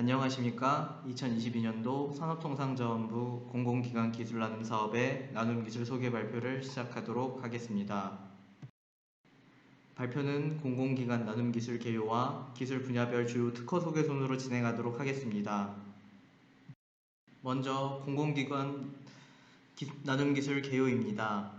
안녕하십니까. 2022년도 산업통상자원부 공공기관 기술 나눔 사업의 나눔 기술 소개 발표를 시작하도록 하겠습니다. 발표는 공공기관 나눔 기술 개요와 기술 분야별 주요 특허 소개 순으로 진행하도록 하겠습니다. 먼저 공공기관 나눔 기술 개요입니다.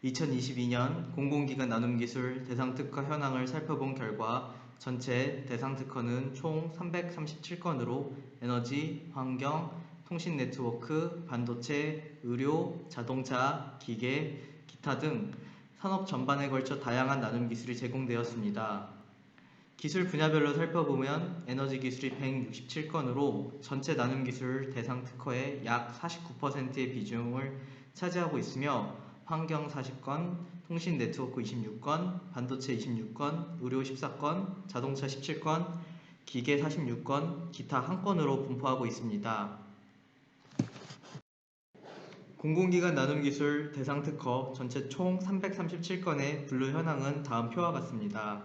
2022년 공공기관 나눔 기술 대상 특허 현황을 살펴본 결과 전체 대상 특허는 총 337건으로 에너지, 환경, 통신 네트워크, 반도체, 의료, 자동차, 기계, 기타 등 산업 전반에 걸쳐 다양한 나눔 기술이 제공되었습니다. 기술 분야별로 살펴보면 에너지 기술이 167건으로 전체 나눔 기술 대상 특허의 약 49%의 비중을 차지하고 있으며 환경 40건, 통신 네트워크 26건, 반도체 26건, 의료 14건, 자동차 17건, 기계 46건, 기타 1건으로 분포하고 있습니다. 공공기관 나눔기술 대상 특허 전체 총 337건의 분류 현황은 다음 표와 같습니다.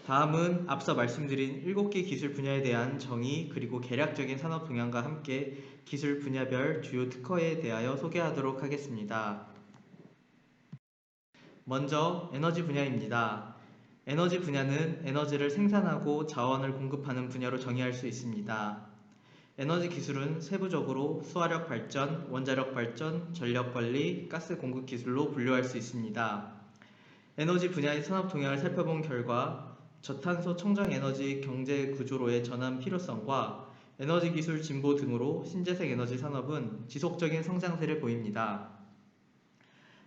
다음은 앞서 말씀드린 7개 기술 분야에 대한 정의 그리고 개략적인 산업 동향과 함께 기술 분야별 주요 특허에 대하여 소개하도록 하겠습니다. 먼저 에너지 분야입니다. 에너지 분야는 에너지를 생산하고 자원을 공급하는 분야로 정의할 수 있습니다. 에너지 기술은 세부적으로 수화력 발전, 원자력 발전, 전력 관리, 가스 공급 기술로 분류할 수 있습니다. 에너지 분야의 산업 동향을 살펴본 결과 저탄소 청정 에너지 경제 구조로의 전환 필요성과 에너지 기술 진보 등으로 신재생 에너지 산업은 지속적인 성장세를 보입니다.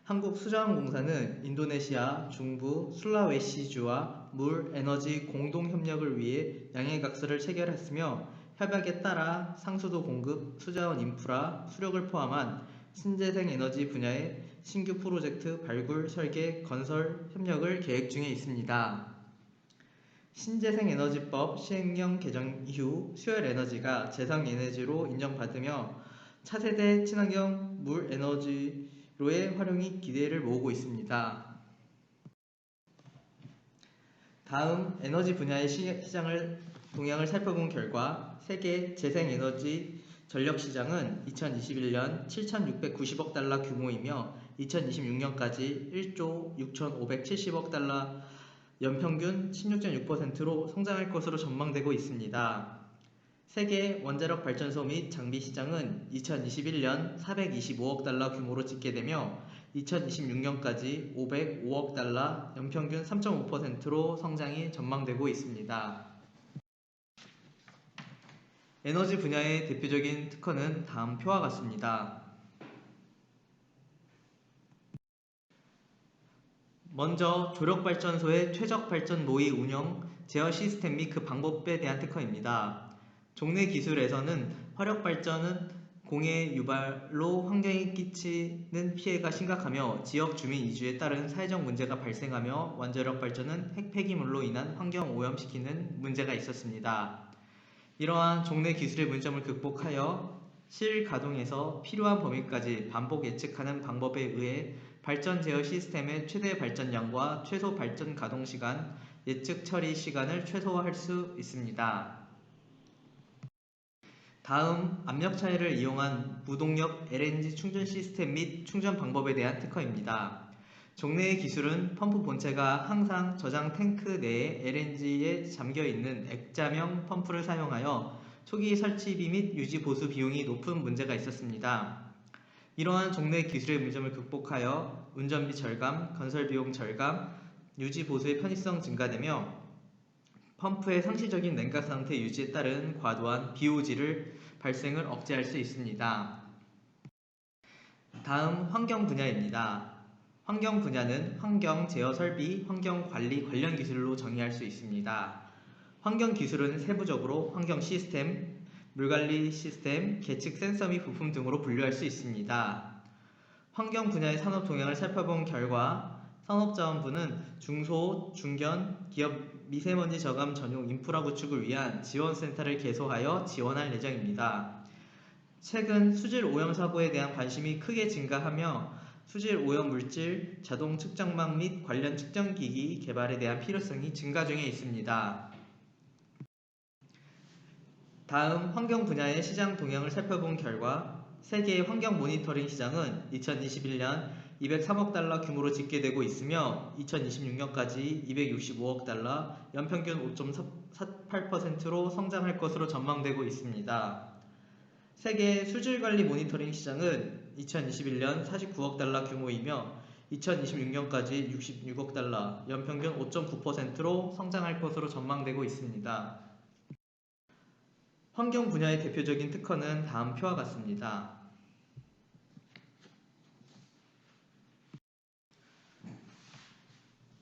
한국수자원공사는 인도네시아, 중부, 술라웨시주와 물, 에너지 공동 협력을 위해 양해각서를 체결했으며 협약에 따라 상수도 공급, 수자원 인프라, 수력을 포함한 신재생 에너지 분야의 신규 프로젝트 발굴, 설계, 건설, 협력을 계획 중에 있습니다. 신재생에너지법 시행령 개정 이후 수열에너지가 재생에너지로 인정받으며 차세대 친환경 물에너지로의 활용이 기대를 모으고 있습니다. 다음 에너지 분야의 시장을 동향을 살펴본 결과 세계 재생에너지 전력시장은 2021년 7,690억 달러 규모이며 2026년까지 1조 6,570억 달러 연평균 16.6%로 성장할 것으로 전망되고 있습니다. 세계 원자력 발전소 및 장비 시장은 2021년 425억 달러 규모로 집계되며 2026년까지 505억 달러, 연평균 3.5%로 성장이 전망되고 있습니다. 에너지 분야의 대표적인 특허는 다음 표와 같습니다. 먼저 조력발전소의 최적발전 모의 운영, 제어 시스템 및 그 방법에 대한 특허입니다. 종래 기술에서는 화력발전은 공해 유발로 환경에 끼치는 피해가 심각하며 지역 주민 이주에 따른 사회적 문제가 발생하며 원자력 발전은 핵 폐기물로 인한 환경 오염시키는 문제가 있었습니다. 이러한 종래 기술의 문제점을 극복하여 실가동에서 필요한 범위까지 반복 예측하는 방법에 의해 발전 제어 시스템의 최대 발전량과 최소 발전 가동 시간, 예측 처리 시간을 최소화할 수 있습니다. 다음 압력 차이를 이용한 무동력 LNG 충전 시스템 및 충전 방법에 대한 특허입니다. 종래의 기술은 펌프 본체가 항상 저장 탱크 내에 LNG에 잠겨있는 액자명 펌프를 사용하여 초기 설치비 및 유지 보수 비용이 높은 문제가 있었습니다. 이러한 종래 기술의 문제점을 극복하여 운전비 절감, 건설비용 절감, 유지 보수의 편의성 증가되며 펌프의 상시적인 냉각 상태 유지에 따른 과도한 BOG를 발생을 억제할 수 있습니다. 다음 환경 분야입니다. 환경 분야는 환경 제어 설비, 환경 관리 관련 기술로 정의할 수 있습니다. 환경 기술은 세부적으로 환경 시스템, 물관리 시스템, 계측 센서 및 부품 등으로 분류할 수 있습니다. 환경 분야의 산업 동향을 살펴본 결과 산업자원부는 중소, 중견, 기업 미세먼지 저감 전용 인프라 구축을 위한 지원센터를 개소하여 지원할 예정입니다. 최근 수질 오염 사고에 대한 관심이 크게 증가하며 수질 오염 물질, 자동 측정망 및 관련 측정기기 개발에 대한 필요성이 증가 중에 있습니다. 다음 환경 분야의 시장 동향을 살펴본 결과 세계의 환경 모니터링 시장은 2021년 203억 달러 규모로 집계되고 있으며 2026년까지 265억 달러, 연평균 5.48%로 성장할 것으로 전망되고 있습니다. 세계 수질관리 모니터링 시장은 2021년 49억 달러 규모이며 2026년까지 66억 달러, 연평균 5.9%로 성장할 것으로 전망되고 있습니다. 환경 분야의 대표적인 특허는 다음 표와 같습니다.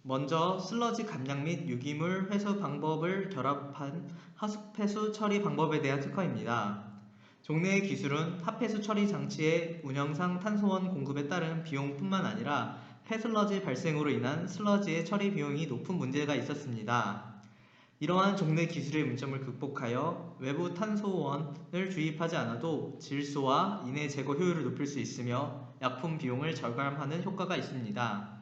먼저 슬러지 감량 및 유기물 회수 방법을 결합한 하수폐수 처리 방법에 대한 특허입니다. 종래의 기술은 하폐수 처리 장치의 운영상 탄소원 공급에 따른 비용뿐만 아니라 폐슬러지 발생으로 인한 슬러지의 처리 비용이 높은 문제가 있었습니다. 이러한 종래 기술의 문점을 극복하여 외부 탄소원을 주입하지 않아도 질소와 인해 제거 효율을 높일 수 있으며 약품 비용을 절감하는 효과가 있습니다.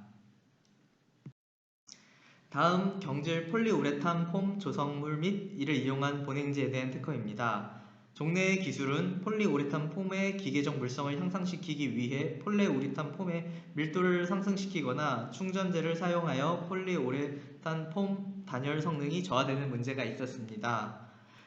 다음 경질 폴리우레탄 폼 조성물 및 이를 이용한 본행지에 대한 특허입니다. 종래의 기술은 폴리우레탄 폼의 기계적 물성을 향상시키기 위해 폴리우레탄 폼의 밀도를 상승시키거나 충전재를 사용하여 폴리우레탄 폼 단열 성능이 저하되는 문제가 있었습니다.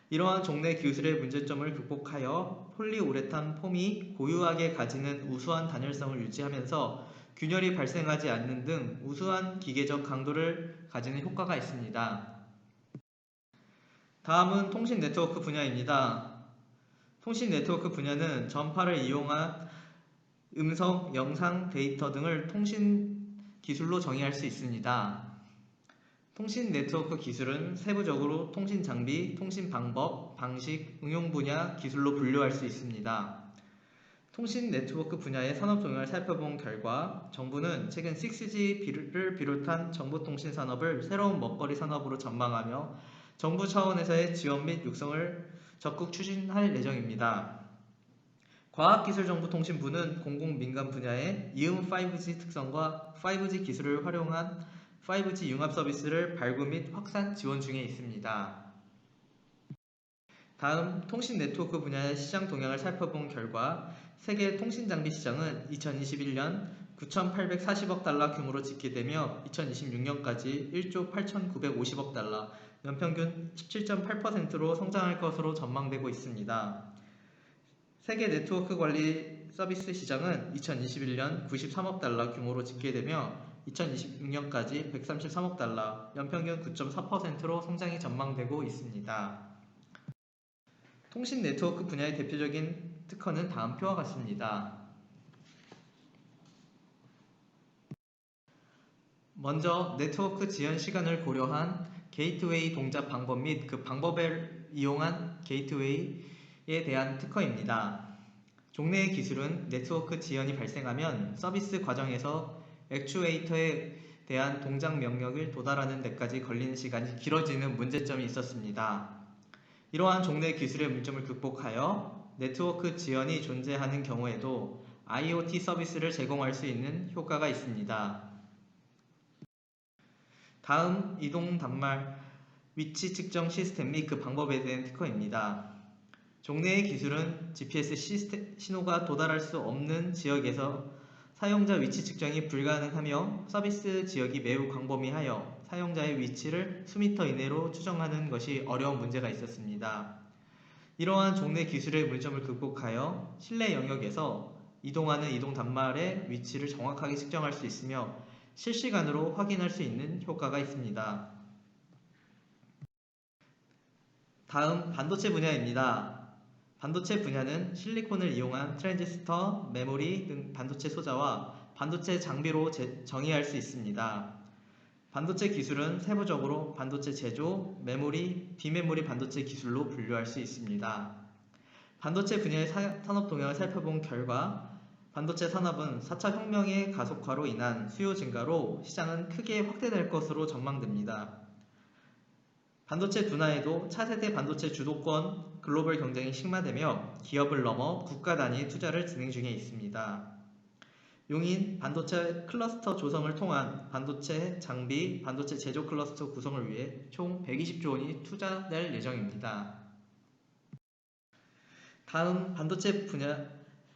이러한 종래 기술의 문제점을 극복하여 폴리우레탄 폼이 고유하게 가지는 우수한 단열성을 유지하면서 균열이 발생하지 않는 등 우수한 기계적 강도를 가지는 효과가 있습니다. 다음은 통신 네트워크 분야입니다. 통신 네트워크 분야는 전파를 이용한 음성, 영상, 데이터 등을 통신 기술로 정의할 수 있습니다. 통신 네트워크 기술은 세부적으로 통신 장비, 통신 방법, 방식, 응용 분야, 기술로 분류할 수 있습니다. 통신 네트워크 분야의 산업 동향을 살펴본 결과 정부는 최근 6G를 비롯한 정보통신 산업을 새로운 먹거리 산업으로 전망하며 정부 차원에서의 지원 및 육성을 적극 추진할 예정입니다. 과학기술정보통신부는 공공민간 분야의 이음 5G 특성과 5G 기술을 활용한 5G 융합 서비스를 발굴 및 확산 지원 중에 있습니다. 다음 통신 네트워크 분야의 시장 동향을 살펴본 결과 세계 통신장비 시장은 2021년 9,840억 달러 규모로 집계되며 2026년까지 1조 8,950억 달러, 연평균 17.8%로 성장할 것으로 전망되고 있습니다. 세계 네트워크 관리 서비스 시장은 2021년 93억 달러 규모로 집계되며 2026년까지 133억 달러, 연평균 9.4%로 성장이 전망되고 있습니다. 통신 네트워크 분야의 대표적인 특허는 다음 표와 같습니다. 먼저 네트워크 지연 시간을 고려한 게이트웨이 동작 방법 및 그 방법을 이용한 게이트웨이에 대한 특허입니다. 종래의 기술은 네트워크 지연이 발생하면 서비스 과정에서 액추에이터에 대한 동작 명령을 도달하는 데까지 걸리는 시간이 길어지는 문제점이 있었습니다. 이러한 종래 기술의 문제점을 극복하여 네트워크 지연이 존재하는 경우에도 IoT 서비스를 제공할 수 있는 효과가 있습니다. 다음 이동 단말 위치 측정 시스템 및 그 방법에 대한 특허입니다. 종래의 기술은 GPS 신호가 도달할 수 없는 지역에서 사용자 위치 측정이 불가능하며 서비스 지역이 매우 광범위하여 사용자의 위치를 수미터 이내로 추정하는 것이 어려운 문제가 있었습니다. 이러한 종래 기술의 문제점을 극복하여 실내 영역에서 이동하는 이동 단말의 위치를 정확하게 측정할 수 있으며 실시간으로 확인할 수 있는 효과가 있습니다. 다음 반도체 분야입니다. 반도체 분야는 실리콘을 이용한 트랜지스터, 메모리 등 반도체 소자와 반도체 장비로 정의할 수 있습니다. 반도체 기술은 세부적으로 반도체 제조, 메모리, 비메모리 반도체 기술로 분류할 수 있습니다. 반도체 분야의 산업 동향을 살펴본 결과 반도체 산업은 4차 혁명의 가속화로 인한 수요 증가로 시장은 크게 확대될 것으로 전망됩니다. 반도체 분야에도 차세대 반도체 주도권 글로벌 경쟁이 심화되며 기업을 넘어 국가 단위의 투자를 진행 중에 있습니다. 용인 반도체 클러스터 조성을 통한 반도체 장비, 반도체 제조 클러스터 구성을 위해 총 120조 원이 투자될 예정입니다. 다음 반도체 분야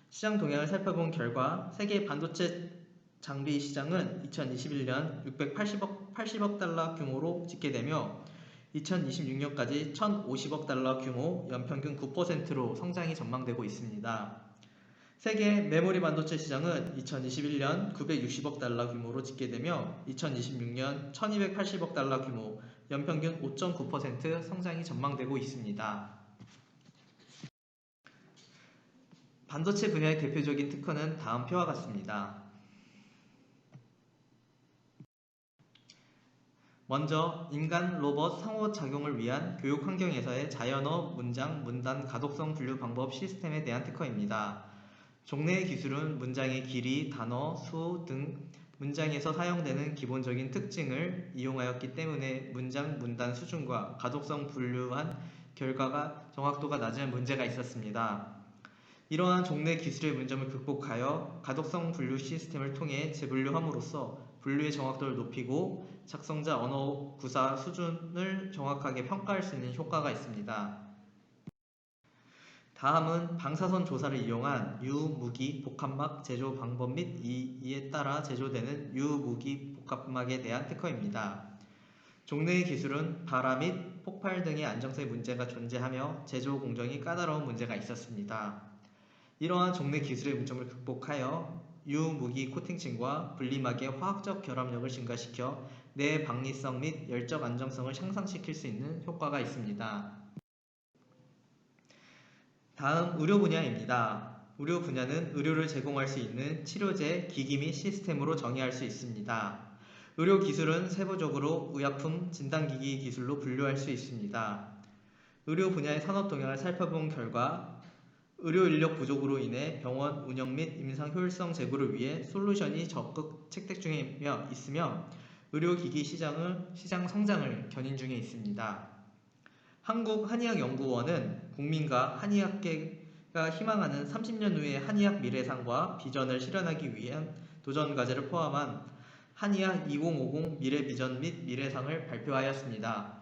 시장 동향을 살펴본 결과 세계 반도체 장비 시장은 2021년 680억 달러 규모로 집계되며 2026년까지 1,050억 달러 규모 연평균 9%로 성장이 전망되고 있습니다. 세계 메모리 반도체 시장은 2021년 960억 달러 규모로 집계되며 2026년 1280억 달러 규모 연평균 5.9% 성장이 전망되고 있습니다. 반도체 분야의 대표적인 특허는 다음 표와 같습니다. 먼저 인간 로봇 상호작용을 위한 교육 환경에서의 자연어, 문장, 문단, 가독성 분류 방법 시스템에 대한 특허입니다. 종래의 기술은 문장의 길이, 단어, 수 등 문장에서 사용되는 기본적인 특징을 이용하였기 때문에 문장, 문단 수준과 가독성 분류한 결과가 정확도가 낮은 문제가 있었습니다. 이러한 종래 기술의 문제점을 극복하여 가독성 분류 시스템을 통해 재분류함으로써 분류의 정확도를 높이고 작성자 언어 구사 수준을 정확하게 평가할 수 있는 효과가 있습니다. 다음은 방사선 조사를 이용한 유무기 복합막 제조 방법 및 이에 따라 제조되는 유무기 복합막에 대한 특허입니다. 종래의 기술은 발화 및 폭발 등의 안정성에 문제가 존재하며 제조 공정이 까다로운 문제가 있었습니다. 이러한 종래 기술의 문제점을 극복하여 유무기 코팅층과 분리막의 화학적 결합력을 증가시켜 내 방리성 및 열적 안정성을 향상시킬 수 있는 효과가 있습니다. 다음 의료 분야입니다. 의료 분야는 의료를 제공할 수 있는 치료제, 기기 및 시스템으로 정의할 수 있습니다. 의료 기술은 세부적으로 의약품, 진단기기 기술로 분류할 수 있습니다. 의료 분야의 산업 동향을 살펴본 결과 의료 인력 부족으로 인해 병원 운영 및 임상 효율성 제고를 위해 솔루션이 적극 채택 중에 있으며 의료기기 시장 성장을 견인 중에 있습니다. 한국한의학연구원은 국민과 한의학계가 희망하는 30년 후의 한의학 미래상과 비전을 실현하기 위한 도전과제를 포함한 한의학 2050 미래비전 및 미래상을 발표하였습니다.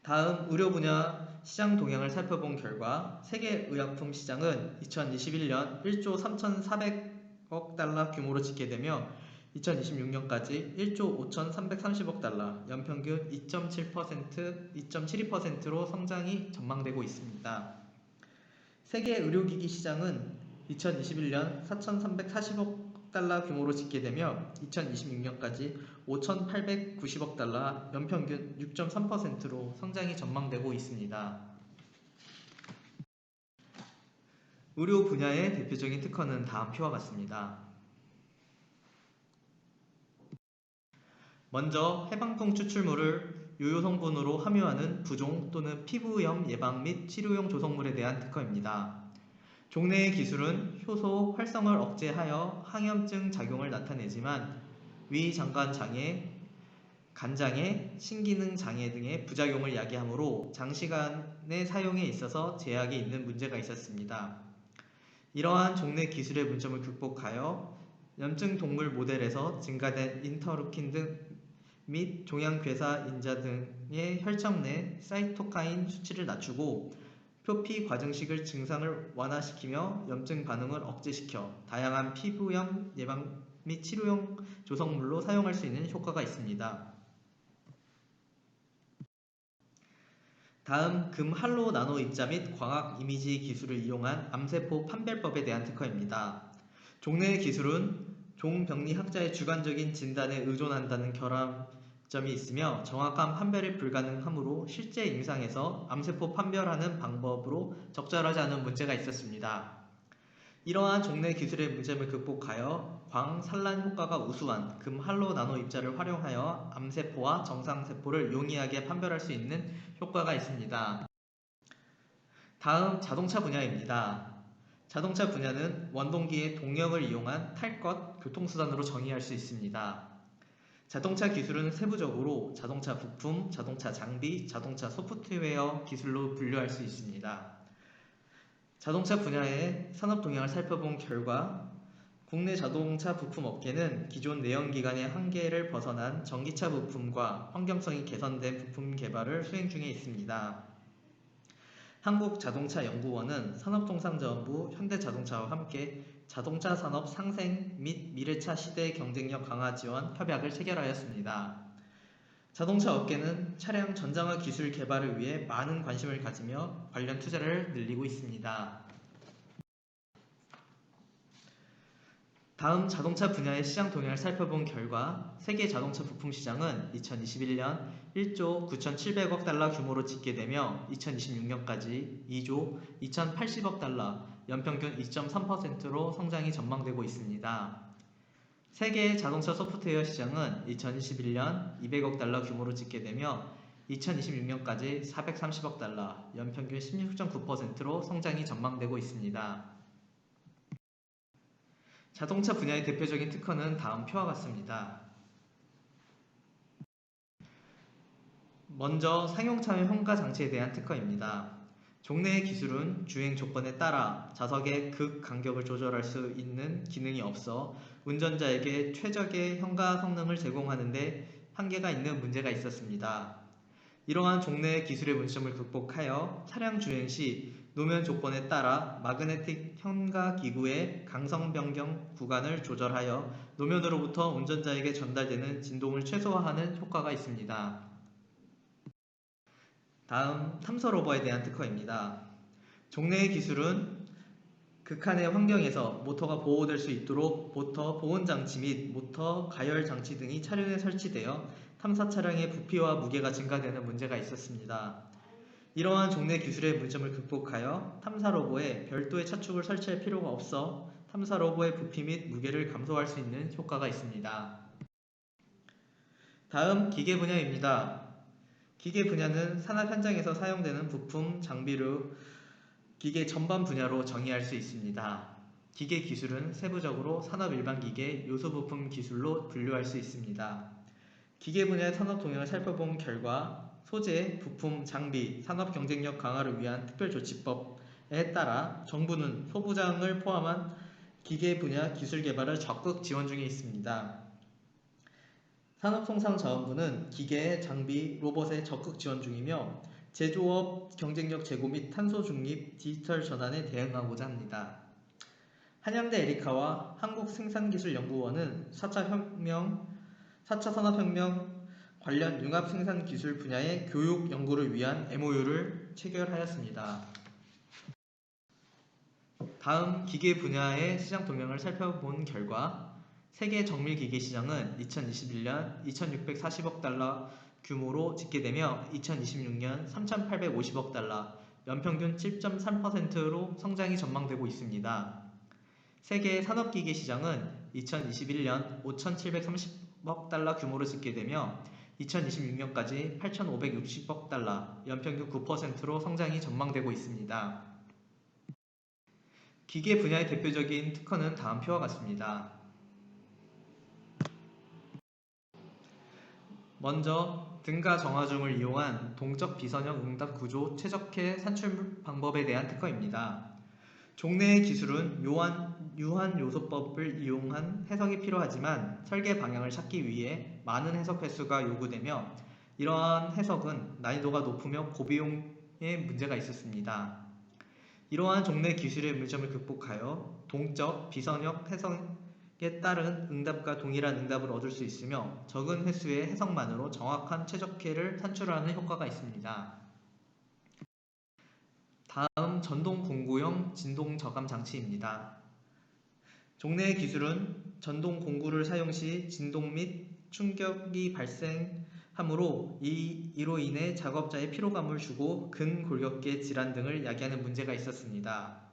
다음 의료 분야 시장 동향을 살펴본 결과 세계 의약품 시장은 2021년 1조 3,400억 달러 규모로 집계되며 2026년까지 1조 5,330억 달러, 연평균 2.72%로 성장이 전망되고 있습니다. 세계 의료기기 시장은 2021년 4,340억 달러 규모로 집계되며 2026년까지 5,890억 달러, 연평균 6.3%로 성장이 전망되고 있습니다. 의료 분야의 대표적인 특허는 다음 표와 같습니다. 먼저 해방풍 추출물을 유효 성분으로 함유하는 부종 또는 피부염 예방 및 치료용 조성물에 대한 특허입니다. 종래의 기술은 효소 활성을 억제하여 항염증 작용을 나타내지만 위장관 장애, 간장애, 신기능 장애 등의 부작용을 야기하므로 장시간의 사용에 있어서 제약이 있는 문제가 있었습니다. 이러한 종래 기술의 문제점을 극복하여 염증 동물 모델에서 증가된 인터루킨 등 및 종양괴사 인자 등의 혈청 내 사이토카인 수치를 낮추고 표피 과증식 증상을 완화시키며 염증 반응을 억제시켜 다양한 피부염 예방 및 치료용 조성물로 사용할 수 있는 효과가 있습니다. 다음 금할로 나노 입자 및 광학 이미지 기술을 이용한 암세포 판별법에 대한 특허입니다. 종래의 기술은 종병리학자의 주관적인 진단에 의존한다는 결함점이 있으며 정확한 판별이 불가능하므로 실제 임상에서 암세포 판별하는 방법으로 적절하지 않은 문제가 있었습니다. 이러한 종래 기술의 문제점을 극복하여 광산란 효과가 우수한 금할로 나노 입자를 활용하여 암세포와 정상세포를 용이하게 판별할 수 있는 효과가 있습니다. 다음 자동차 분야입니다. 자동차 분야는 원동기의 동력을 이용한 탈 것 교통수단으로 정의할 수 있습니다. 자동차 기술은 세부적으로 자동차 부품, 자동차 장비, 자동차 소프트웨어 기술로 분류할 수 있습니다. 자동차 분야의 산업 동향을 살펴본 결과 국내 자동차 부품 업계는 기존 내연기관의 한계를 벗어난 전기차 부품과 환경성이 개선된 부품 개발을 수행 중에 있습니다. 한국자동차연구원은 산업통상자원부, 현대자동차와 함께 자동차 산업 상생 및 미래차 시대 경쟁력 강화 지원 협약을 체결하였습니다. 자동차 업계는 차량 전장화 기술 개발을 위해 많은 관심을 가지며 관련 투자를 늘리고 있습니다. 다음 자동차 분야의 시장 동향을 살펴본 결과 세계 자동차 부품 시장은 2021년 1조 9,700억 달러 규모로 집계되며 2026년까지 2조 2,080억 달러, 연평균 2.3%로 성장이 전망되고 있습니다. 세계 자동차 소프트웨어 시장은 2021년 200억 달러 규모로 집계되며 2026년까지 430억 달러, 연평균 16.9%로 성장이 전망되고 있습니다. 자동차 분야의 대표적인 특허는 다음 표와 같습니다. 먼저 상용차용 현가 장치에 대한 특허입니다. 종래의 기술은 주행 조건에 따라 좌석의 극 간격을 조절할 수 있는 기능이 없어 운전자에게 최적의 현가 성능을 제공하는 데 한계가 있는 문제가 있었습니다. 이러한 종래의 기술의 문제점을 극복하여 차량 주행 시 노면 조건에 따라 마그네틱 현가 기구의 강성 변경 구간을 조절하여 노면으로부터 운전자에게 전달되는 진동을 최소화하는 효과가 있습니다. 다음 탐서 로버에 대한 특허입니다. 종래의 기술은 극한의 환경에서 모터가 보호될 수 있도록 모터 보온 장치 및 모터 가열 장치 등이 차량에 설치되어 탐사 차량의 부피와 무게가 증가되는 문제가 있었습니다. 이러한 종래 기술의 문제점을 극복하여 탐사 로버에 별도의 차축을 설치할 필요가 없어 탐사 로버의 부피 및 무게를 감소할 수 있는 효과가 있습니다. 다음 기계 분야입니다. 기계 분야는 산업 현장에서 사용되는 부품, 장비를 기계 전반 분야로 정의할 수 있습니다. 기계 기술은 세부적으로 산업 일반 기계, 요소 부품 기술로 분류할 수 있습니다. 기계 분야의 산업 동향을 살펴본 결과 소재, 부품, 장비, 산업 경쟁력 강화를 위한 특별조치법에 따라 정부는 소부장을 포함한 기계 분야 기술 개발을 적극 지원 중에 있습니다. 산업통상자원부는 기계, 장비, 로봇에 적극 지원 중이며 제조업 경쟁력 제고 및 탄소 중립 디지털 전환에 대응하고자 합니다. 한양대 에리카와 한국생산기술연구원은 4차 산업혁명 관련 융합생산기술 분야의 교육 연구를 위한 MOU를 체결하였습니다. 다음 기계 분야의 시장 동향을 살펴본 결과 세계 정밀기계 시장은 2021년 2,640억 달러 규모로 집계되며 2026년 3,850억 달러, 연평균 7.3%로 성장이 전망되고 있습니다. 세계 산업기계 시장은 2021년 5,730억 달러 규모로 집계되며 2026년까지 8,560억 달러, 연평균 9%로 성장이 전망되고 있습니다. 기계 분야의 대표적인 특허는 다음 표와 같습니다. 먼저 등가 정화중을 이용한 동적 비선형 응답 구조 최적화 산출 방법에 대한 특허입니다. 종래의 기술은 유한 요소법을 이용한 해석이 필요하지만 설계 방향을 찾기 위해 많은 해석 횟수가 요구되며 이러한 해석은 난이도가 높으며 고비용의 문제가 있었습니다. 이러한 종래 기술의 문제점을 극복하여 동적 비선형 해석에 따른 응답과 동일한 응답을 얻을 수 있으며 적은 횟수의 해석만으로 정확한 최적화를 산출하는 효과가 있습니다. 다음 전동 공구용 진동 저감 장치입니다. 종래의 기술은 전동 공구를 사용 시 진동 및 충격이 발생하므로 이로 인해 작업자의 피로감을 주고 근골격계 질환 등을 야기하는 문제가 있었습니다.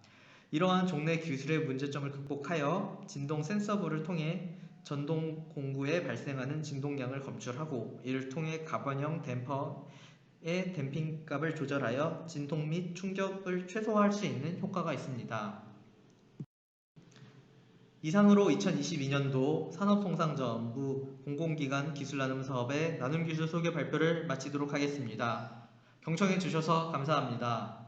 이러한 종래 기술의 문제점을 극복하여 진동 센서부를 통해 전동 공구에 발생하는 진동량을 검출하고 이를 통해 가변형 댐퍼의 댐핑값을 조절하여 진동 및 충격을 최소화할 수 있는 효과가 있습니다. 이상으로 2022년도 산업통상자원부 공공기관 기술나눔 사업의 나눔기술 소개 발표를 마치도록 하겠습니다. 경청해 주셔서 감사합니다.